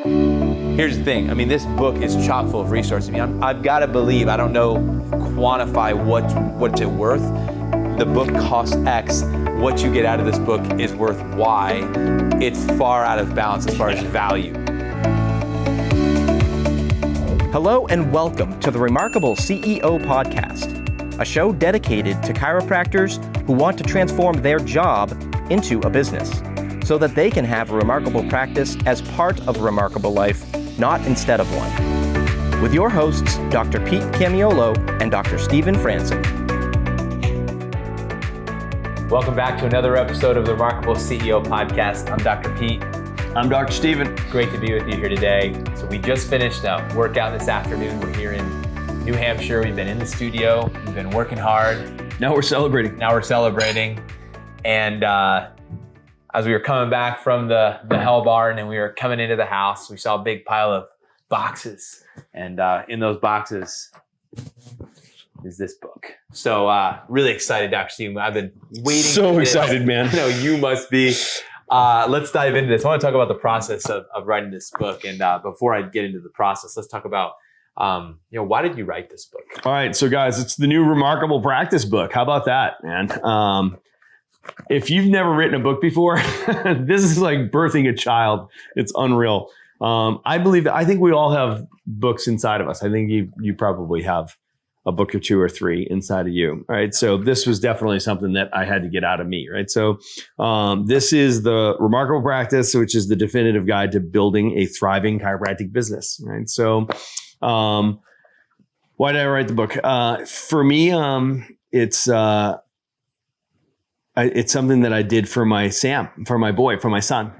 Here's the thing. I mean, this book is chock full of resources. I mean, I've got to believe, I don't know, quantify what's it worth. The book costs X. What you get out of this book is worth Y. It's far out of balance as far as value. Hello and welcome to the Remarkable CEO Podcast, a show dedicated to chiropractors who want to transform their job into a business so that they can have a remarkable practice as part of a remarkable life, not instead of one. With your hosts, Dr. Pete Camiolo and Dr. Stephen Franson. Welcome back to another episode of the Remarkable CEO Podcast. I'm Dr. Pete. I'm Dr. Stephen. Great to be with you here today. So we just finished a workout this afternoon. We're here in New Hampshire. We've been in the studio. We've been working hard. Now we're celebrating. And as we were coming back from the hell barn and we were coming into the house, we saw a big pile of boxes. And in those boxes is this book. So really excited, Dr. Stephen. I've been waiting. So excited, man. I know you must be. Let's dive into this. I want to talk about the process of writing this book. And before I get into the process, let's talk about, why did you write this book? All right. So guys, it's the new Remarkable Practice book. How about that, man? If you've never written a book before, this is like birthing a child. It's unreal. I think we all have books inside of us. I think you probably have a book or two or three inside of you. All right. So this was definitely something that I had to get out of me. Right. So this is the Remarkable Practice, which is the definitive guide to building a thriving chiropractic business. Right. So why did I write the book? For me, it's something that I did for my Sam, for my boy, for my son.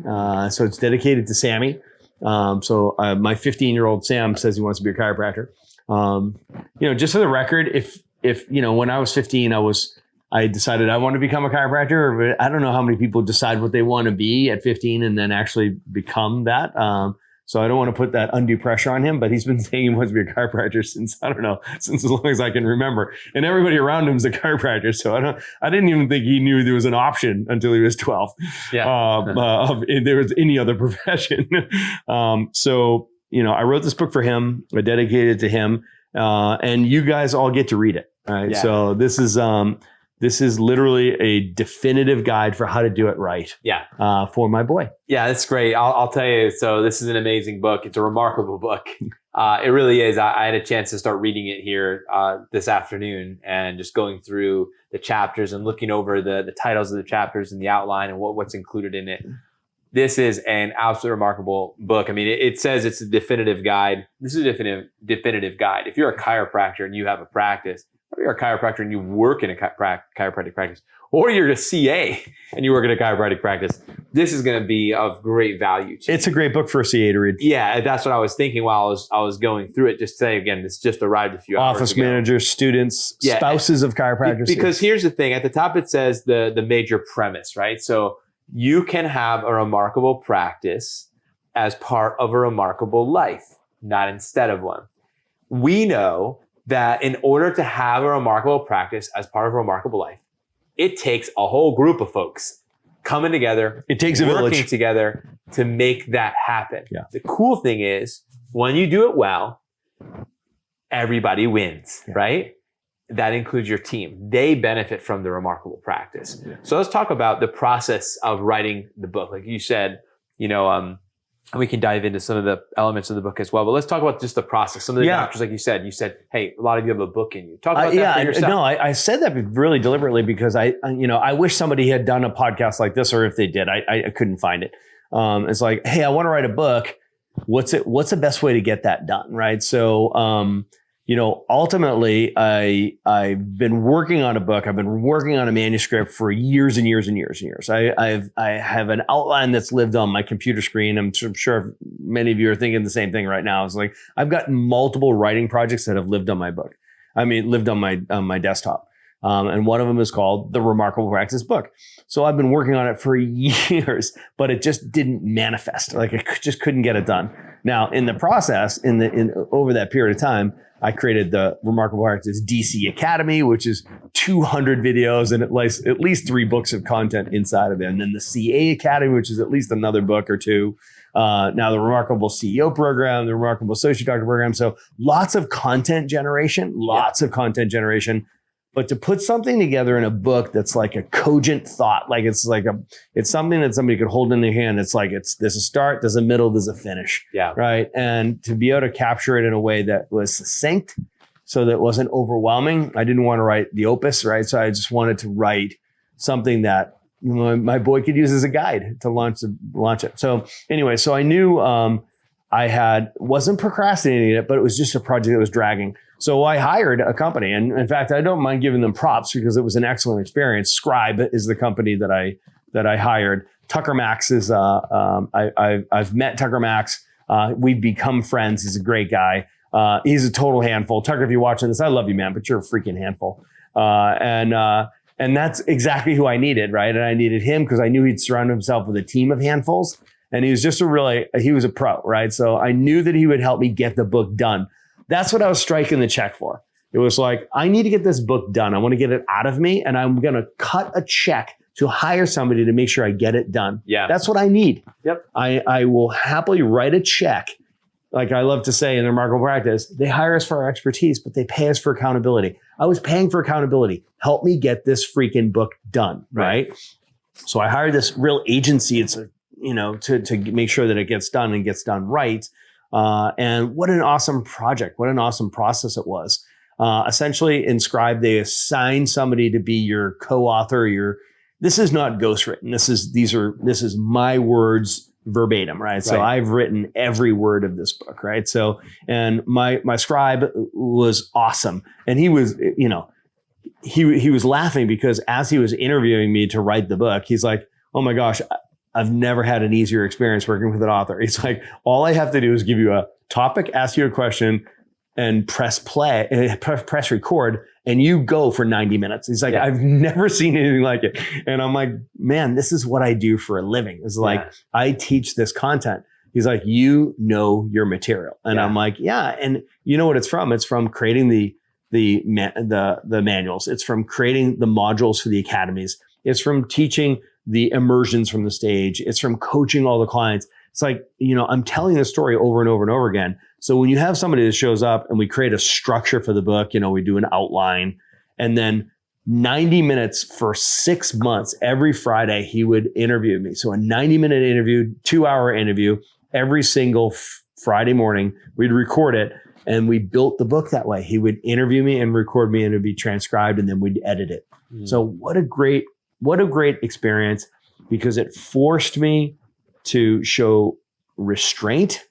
So it's dedicated to Sammy. So my 15-year-old Sam says he wants to be a chiropractor. Just for the record, if when I was 15, I decided I want to become a chiropractor. But I don't know how many people decide what they want to be at 15 and then actually become that. So I don't want to put that undue pressure on him, but he's been saying he wants to be a chiropractor since as long as I can remember. And everybody around him is a chiropractor. So I didn't even think he knew there was an option until he was 12. Yeah. If there was any other profession. I wrote this book for him. I dedicated it to him. And you guys all get to read it. All right. Yeah. So this is literally a definitive guide for how to do it right. Yeah. For my boy. Yeah, that's great. I'll tell you. So this is an amazing book. It's a remarkable book. It really is. I had a chance to start reading it here this afternoon and just going through the chapters and looking over the titles of the chapters and the outline and what's included in it. This is an absolutely remarkable book. I mean, it says it's a definitive guide. This is a definitive guide. If you're a chiropractor and you have a practice, or you're a chiropractor and you work in a chiropractic practice, or you're a CA and you work in a chiropractic practice, this is going to be of great value to you. It's a great book for a CA to read. Yeah, that's what I was thinking while I was going through it. Just say again, this just arrived a few hours ago. Office managers, students, spouses of chiropractors. Because here's the thing: at the top it says the major premise, right? So you can have a remarkable practice as part of a remarkable life, not instead of one. We know that in order to have a remarkable practice as part of a remarkable life, it takes a whole group of folks coming together. It takes a village. Working together to make that happen. Yeah. The cool thing is when you do it well, everybody wins, right? That includes your team. They benefit from the remarkable practice. Yeah. So let's talk about the process of writing the book. Like you said, we can dive into some of the elements of the book as well, but let's talk about just the process. Some of the doctors, like you said, hey, a lot of you have a book in you. Talk about that for yourself. No, I said that really deliberately because I wish somebody had done a podcast like this, or if they did, I couldn't find it. It's like, hey, I want to write a book. What's the best way to get that done? Right. So, ultimately I've been working on a book. I've been working on a manuscript for years and years and years and years. I have an outline that's lived on my computer screen. I'm sure many of you are thinking the same thing right now. It's like, I've got multiple writing projects that have lived on my desktop. And one of them is called The Remarkable Practice Book. So I've been working on it for years, but it just didn't manifest. Like I just couldn't get it done. Now in the process, over that period of time, I created the Remarkable Practice DC Academy, which is 200 videos and at least 3 books of content inside of it. And then the CA Academy, which is at least another book or two. now the Remarkable CEO program, the Remarkable Associate Doctor program. So lots of content generation, But to put something together in a book that's like a cogent thought, like it's something that somebody could hold in their hand. It's like there's a start, there's a middle, there's a finish. Yeah. Right. And to be able to capture it in a way that was succinct, so that it wasn't overwhelming. I didn't want to write the opus, right? So I just wanted to write something that my boy could use as a guide to launch it. So anyway, so I knew wasn't procrastinating it, but it was just a project that was dragging. So I hired a company, and in fact, I don't mind giving them props because it was an excellent experience. Scribe is the company that I hired. Tucker Max is I've met Tucker Max. We've become friends. He's a great guy. He's a total handful. Tucker, if you're watching this, I love you, man, but you're a freaking handful. And that's exactly who I needed, right? And I needed him because I knew he'd surround himself with a team of handfuls, and he was just he was a pro, right? So I knew that he would help me get the book done. That's what I was striking the check for. It was like, I need to get this book done. I want to get it out of me, and I'm going to cut a check to hire somebody to make sure I get it done. Yeah. That's what I need. Yep. I will happily write a check. Like I love to say in the Remarkable Practice, they hire us for our expertise, but they pay us for accountability. I was paying for accountability. Help me get this freaking book done, right? So I hired this real agency. It's to make sure that it gets done and gets done right. And what an awesome project! What an awesome process it was. Essentially, in Scribe, they assign somebody to be your co-author. This is not ghostwritten. This is my words verbatim, right? So I've written every word of this book, right? So, and my scribe was awesome. And he was, he was laughing because as he was interviewing me to write the book, he's like, oh my gosh, I've never had an easier experience working with an author. It's like, all I have to do is give you a topic, ask you a question, and press play, press record, and you go for 90 minutes. He's like, I've never seen anything like it. And I'm like, man, this is what I do for a living. It's like, I teach this content. He's like, you know your material. And I'm like, yeah. And you know what it's from? It's from creating the manuals. It's from creating the modules for the academies. It's from teaching the immersions from the stage. It's from coaching all the clients. It's like, I'm telling the story over and over and over again. So when you have somebody that shows up and we create a structure for the book, we do an outline, and then 90 minutes for 6 months, every Friday, he would interview me. So a 90-minute interview, 2-hour interview, every single Friday morning, we'd record it, and we built the book that way. He would interview me and record me, and it'd be transcribed, and then we'd edit it. So what a great experience, because it forced me to show restraint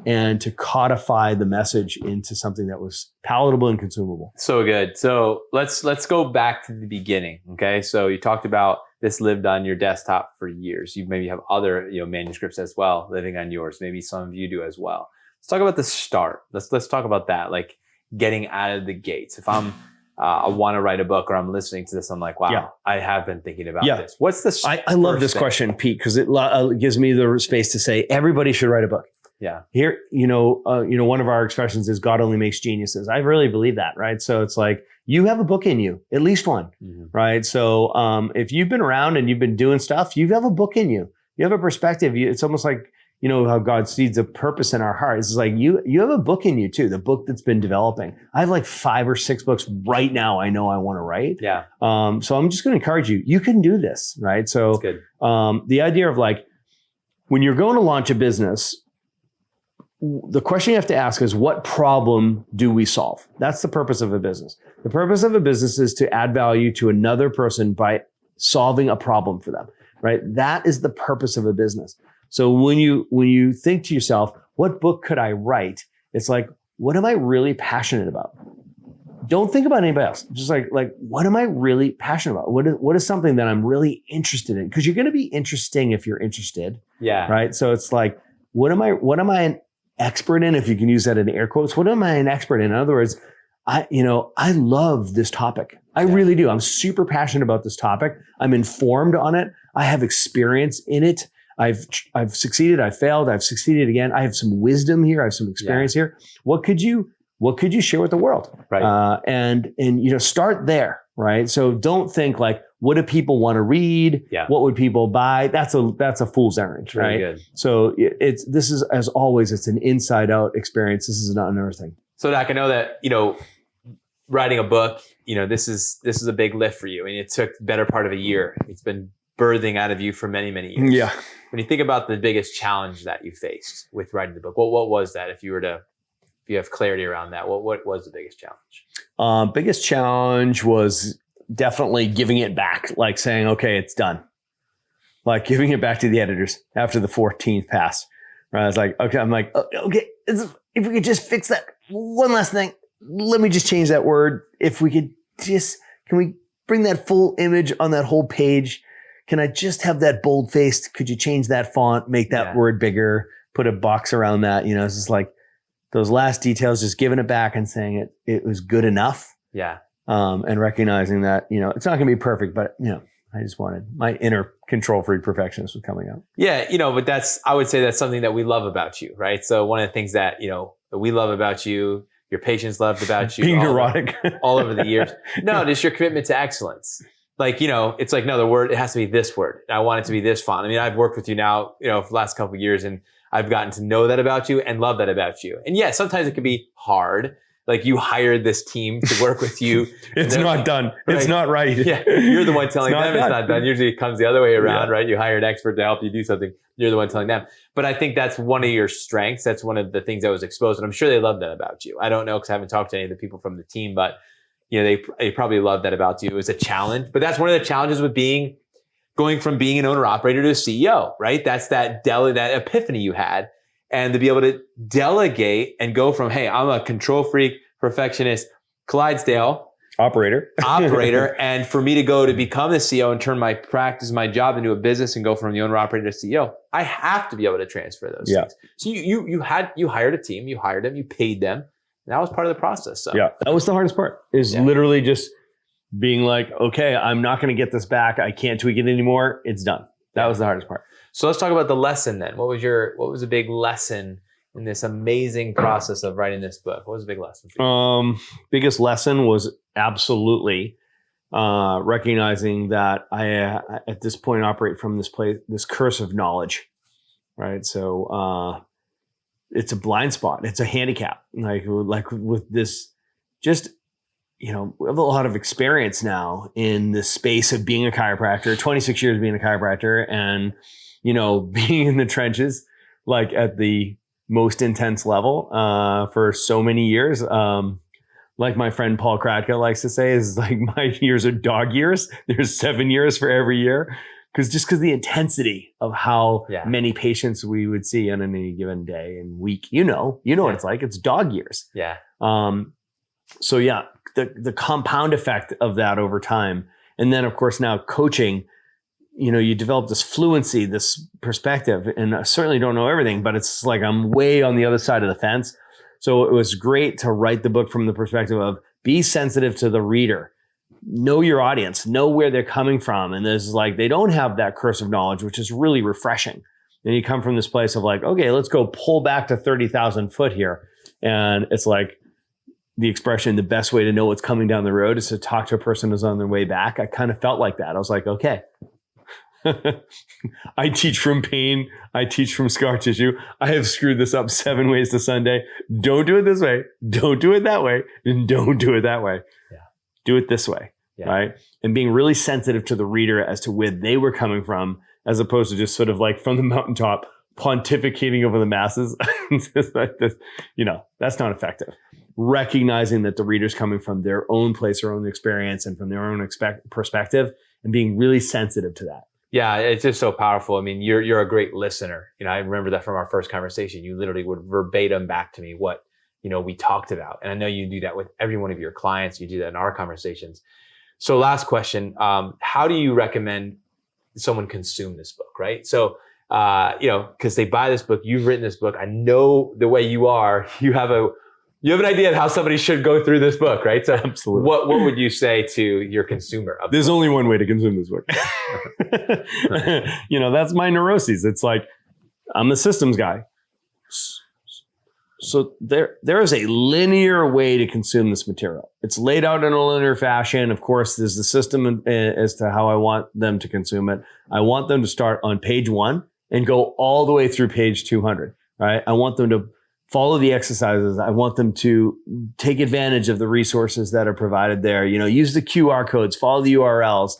and to codify the message into something that was palatable and consumable. So good. So let's go back to the beginning. Okay. So you talked about this lived on your desktop for years. You maybe have other manuscripts as well living on yours. Maybe some of you do as well. Let's talk about the start. Let's talk about that, like getting out of the gates. If I want to write a book, or I'm listening to this, I'm like, wow, I have been thinking about this. What's the I love this question, Pete, because it gives me the space to say everybody should write a book. Yeah. Here, one of our expressions is God only makes geniuses. I really believe that, right? So it's like, you have a book in you, at least one, right? So if you've been around and you've been doing stuff, you have a book in you. You have a perspective. It's almost like, how God seeds a purpose in our hearts. It's like you have a book in you too, the book that's been developing. I have like 5 or 6 books right now I know I want to write. Yeah. So I'm just going to encourage you. You can do this, right? So that's good. The idea of like, when you're going to launch a business, the question you have to ask is, what problem do we solve? That's the purpose of a business. The purpose of a business is to add value to another person by solving a problem for them, right? That is the purpose of a business. So when you think to yourself, what book could I write? It's like, what am I really passionate about? Don't think about anybody else. Just like what am I really passionate about? What is something that I'm really interested in? Because you're going to be interesting if you're interested. Yeah. Right. So it's like, what am I an expert in? If you can use that in air quotes, what am I an expert in? In other words, I love this topic. I really do. I'm super passionate about this topic. I'm informed on it. I have experience in it. I've succeeded. I've failed. I've succeeded again. I have some wisdom here. I have some experience here. What could you share with the world? Right. And start there. right? So don't think like, what do people want to read? Yeah. What would people buy? That's a fool's errand, right? Really good. So this is, as always, it's an inside out experience. This is not another thing. So Doc, I know that, writing a book, this is a big lift for you, and it took the better part of a year. It's been birthing out of you for many, many years. Yeah. When you think about the biggest challenge that you faced with writing the book, what was that? If you have clarity around that, what was the biggest challenge? Biggest challenge was definitely giving it back, like saying, okay, it's done. Like giving it back to the editors after the 14th pass. Right? I was like, okay, okay, if we could just fix that one last thing, let me just change that word. If we could can we bring that full image on that whole page? Can I just have that bold faced? Could you change that font, make that word bigger, put a box around that? It's just like those last details, just giving it back and saying it was good enough. Yeah. And recognizing that, it's not going to be perfect, but, I just wanted my inner control freak perfectionist was coming out. Yeah. But I would say that's something that we love about you, right? So one of the things that, that we love about you, your patients loved about you. Being neurotic. all over the years. No, just your commitment to excellence. Like, it's like, no, the word, it has to be this word. I want it to be this font. I mean, I've worked with you now, for the last couple of years, and I've gotten to know that about you and love that about you. And yeah, sometimes it can be hard. Like you hired this team to work with you. It's not done. Right? It's not right. Yeah. You're the one telling them it's not done. Usually it comes the other way around, right? You hire an expert to help you do something. You're the one telling them. But I think that's one of your strengths. That's one of the things that was exposed. And I'm sure they love that about you. I don't know because I haven't talked to any of the people from the team, but they probably love that about you. It was a challenge. But that's one of the challenges with going from being an owner operator to a CEO, right? That's that epiphany you had. And to be able to delegate and go from, hey, I'm a control freak, perfectionist, Clydesdale operator, and for me to go to become the CEO and turn my practice, my job into a business and go from the owner operator to CEO, I have to be able to transfer those things. So you hired a team, you hired them, you paid them. And that was part of the process. So yeah, that was the hardest part. Is literally just being like, okay, I'm not going to get this back. I can't tweak it anymore. It's done. That was the hardest part. So let's talk about the lesson then. What was a big lesson in this amazing process of writing this book? What was a big lesson for you? Biggest lesson was absolutely recognizing that I at this point operate from this curse of knowledge, right? So it's a blind spot. It's a handicap. Like with this, just we have a lot of experience now in the space of being a chiropractor. 26 years being a chiropractor, and being in the trenches, like at the most intense level for so many years. Like my friend Paul Kratka likes to say, is like my years are dog years. There's 7 years for every year. Because the intensity of how many patients we would see on any given day and week, what it's like. It's dog years. Yeah. So yeah, the compound effect of that over time. And then of course now coaching, you develop this fluency, this perspective, and I certainly don't know everything, but it's like I'm way on the other side of the fence. So it was great to write the book from the perspective of be sensitive to the reader, know your audience, know where they're coming from. And there's like, they don't have that curse of knowledge, which is really refreshing. And you come from this place of like, okay, let's go pull back to 30,000 foot here. And it's like the expression, the best way to know what's coming down the road is to talk to a person who's on their way back. I kind of felt like that. I was like, okay, I teach from pain. I teach from scar tissue. I have screwed this up 7 ways to Sunday. Don't do it this way. Don't do it that way. And don't do it that way. Yeah. Do it this way. Yeah. Right. And being really sensitive to the reader as to where they were coming from, as opposed to just sort of like from the mountaintop pontificating over the masses. That's not effective. Recognizing that the reader's coming from their own place, their own experience, and from their own perspective, and being really sensitive to that. Yeah, it's just so powerful. I mean, you're a great listener. I remember that from our first conversation. You literally would verbatim back to me what we talked about, and I know you do that with every one of your clients. You do that in our conversations. So, last question: how do you recommend someone consume this book? Right? So, because they buy this book, you've written this book. I know the way you are. You have an idea of how somebody should go through this book, right? So absolutely. What would you say to your consumer? There's only one way to consume this book. That's my neuroses. It's like, I'm the systems guy. So there is a linear way to consume this material. It's laid out in a linear fashion. Of course, there's the system as to how I want them to consume it. I want them to start on page 1 and go all the way through page 200, right? I want them to follow the exercises. I want them to take advantage of the resources that are provided there. Use the QR codes, follow the URLs,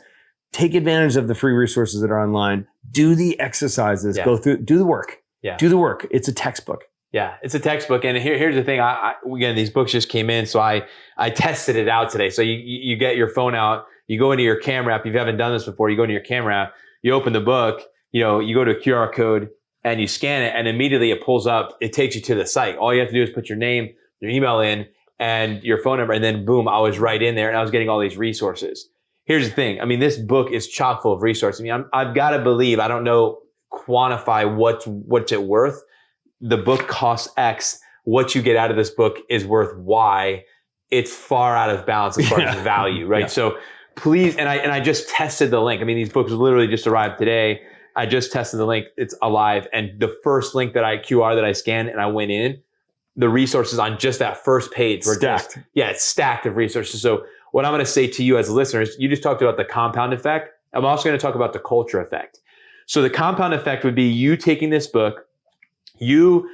take advantage of the free resources that are online, do the exercises, go through, do the work. Yeah. Do the work. It's a textbook. Yeah, it's a textbook. And here's the thing. Again, these books just came in, so I tested it out today. So you get your phone out, you go into your camera app. If you haven't done this before, you go into your camera app, you open the book, you go to a QR code and you scan it, and immediately it pulls up. It takes you to the site. All you have to do is put your name, your email in, and your phone number, and then boom, I was right in there, and I was getting all these resources. Here's the thing. I mean, this book is chock full of resources. I mean, I've got to believe, I don't know, quantify what's it worth. The book costs X. What you get out of this book is worth Y. It's far out of balance as far as value, right? Yeah. So please, and I just tested the link. I mean, these books literally just arrived today. I just tested the link. It's alive. And the first link QR that I scanned and I went in, the resources on just that first page were stacked. It's stacked of resources. So what I'm going to say to you as listeners, you just talked about the compound effect. I'm also going to talk about the culture effect. So the compound effect would be you taking this book, you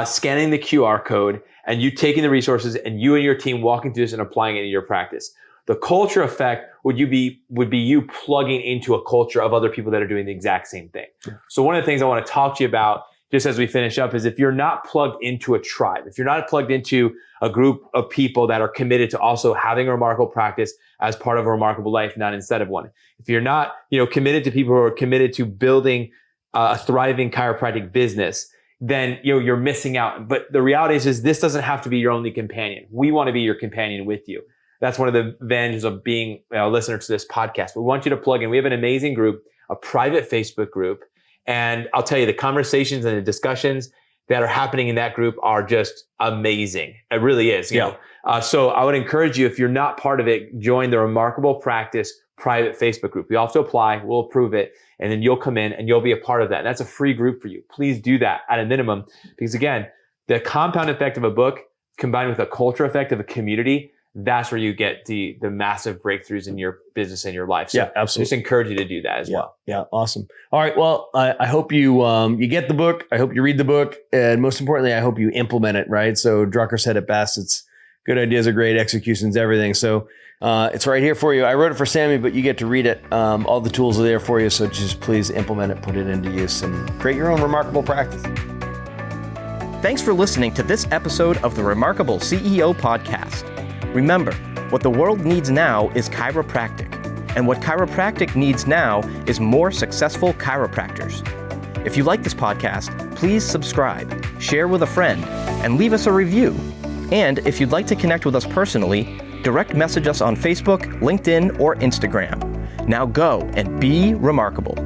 scanning the QR code, and you taking the resources, and you and your team walking through this and applying it in your practice. The culture effect would be you plugging into a culture of other people that are doing the exact same thing. Yeah. So one of the things I want to talk to you about just as we finish up is if you're not plugged into a tribe, if you're not plugged into a group of people that are committed to also having a remarkable practice as part of a remarkable life, not instead of one. If you're not, committed to people who are committed to building a thriving chiropractic business, then you're missing out. But the reality is this doesn't have to be your only companion. We want to be your companion with you. That's one of the advantages of being a listener to this podcast. We want you to plug in. We have an amazing group, a private Facebook group. And I'll tell you, the conversations and the discussions that are happening in that group are just amazing. It really is. You know? So I would encourage you, if you're not part of it, join the Remarkable Practice private Facebook group. You have to apply. We'll approve it. And then you'll come in and you'll be a part of that. And that's a free group for you. Please do that at a minimum. Because again, the compound effect of a book combined with a culture effect of a community, that's where you get the massive breakthroughs in your business and your life. So yeah, absolutely. Just encourage you to do that as well. Yeah, awesome. All right. Well, I hope you get the book. I hope you read the book. And most importantly, I hope you implement it, right? So Drucker said it best. It's good ideas are great, execution's everything. So it's right here for you. I wrote it for Sammy, but you get to read it. All the tools are there for you. So just please implement it, put it into use, and create your own remarkable practice. Thanks for listening to this episode of the Remarkable CEO Podcast. Remember, what the world needs now is chiropractic, and what chiropractic needs now is more successful chiropractors. If you like this podcast, please subscribe, share with a friend, and leave us a review. And if you'd like to connect with us personally, direct message us on Facebook, LinkedIn, or Instagram. Now go and be remarkable.